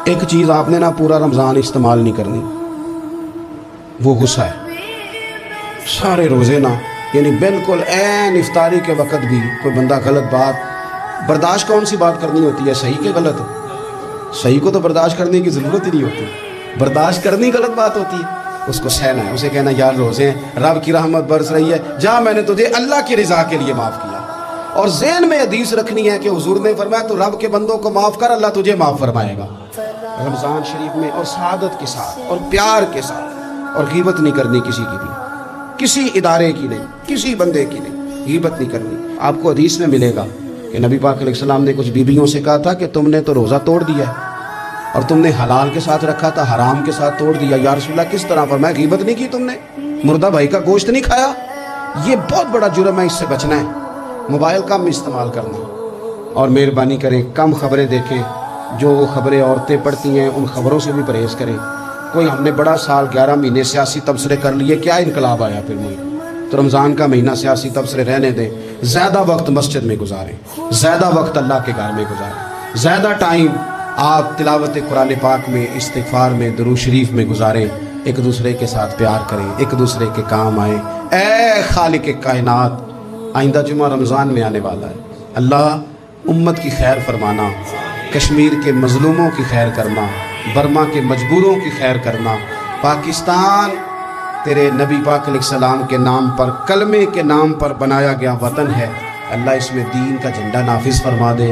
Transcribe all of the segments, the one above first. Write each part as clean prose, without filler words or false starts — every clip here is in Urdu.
ایک چیز آپ نے نا پورا رمضان استعمال نہیں کرنی، وہ غصہ ہے۔ سارے روزے نا یعنی بالکل عین افطاری کے وقت بھی کوئی بندہ غلط بات برداشت کون سی بات کرنی ہوتی ہے، صحیح کہ غلط؟ صحیح کو تو برداشت کرنے کی ضرورت ہی نہیں ہوتی، برداشت کرنی غلط بات ہوتی ہے، اس کو سہنا ہے، اسے کہنا یار روزے ہیں، رب کی رحمت برس رہی ہے، جا میں نے تجھے اللہ کی رضا کے لیے معاف کیا۔ اور ذہن میں حدیث رکھنی ہے کہ حضور نے فرمایا تو رب کے بندوں کو معاف کر، اللہ تجھے معاف فرمائے گا۔ رمضان شریف میں اور سعادت کے ساتھ اور پیار کے ساتھ، اور غیبت نہیں کرنی کسی کی بھی، کسی ادارے کی نہیں، کسی بندے کی نہیں، غیبت نہیں کرنی۔ آپ کو حدیث میں ملے گا کہ نبی پاک علیہ السلام نے کچھ بیویوں سے کہا تھا کہ تم نے تو روزہ توڑ دیا ہے اور تم نے حلال کے ساتھ رکھا تھا، حرام کے ساتھ توڑ دیا۔ یا رسول اللہ کس طرح؟ فرمایا غیبت نہیں کی تم نے، مردہ بھائی کا گوشت نہیں کھایا، یہ بہت بڑا جرم ہے، اس سے بچنا ہے۔ موبائل کم استعمال کرنا، اور مہربانی کریں کم خبریں دیکھیں، جو خبریں عورتیں پڑھتی ہیں ان خبروں سے بھی پرہیز کریں۔ کوئی ہم نے بڑا سال 11 مہینے سیاسی تبصرے کر لیے، کیا انقلاب آیا پھر ملک؟ تو رمضان کا مہینہ سیاسی تبصرے رہنے دیں، زیادہ وقت مسجد میں گزاریں، زیادہ وقت اللہ کے گھر میں گزاریں، زیادہ ٹائم آپ تلاوت قرآن پاک میں، استغفار میں، درود شریف میں گزاریں، ایک دوسرے کے ساتھ پیار کریں، ایک دوسرے کے کام آئیں۔ اے خالق کائنات، آئندہ جمعہ رمضان میں آنے والا ہے، اللہ امت کی خیر فرمانا، کشمیر کے مظلوموں کی خیر کرنا، برما کے مجبوروں کی خیر کرنا۔ پاکستان تیرے نبی پاک علیہ السلام کے نام پر، کلمے کے نام پر بنایا گیا وطن ہے، اللہ اس میں دین کا جھنڈا نافذ فرما دے،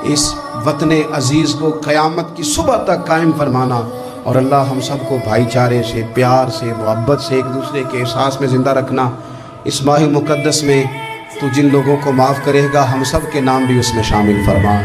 اس وطن عزیز کو قیامت کی صبح تک قائم فرمانا، اور اللہ ہم سب کو بھائی چارے سے، پیار سے، محبت سے، ایک دوسرے کے احساس میں زندہ رکھنا۔ اس ماہ مقدس میں تو جن لوگوں کو معاف کرے گا ہم سب کے نام بھی اس میں شامل فرما۔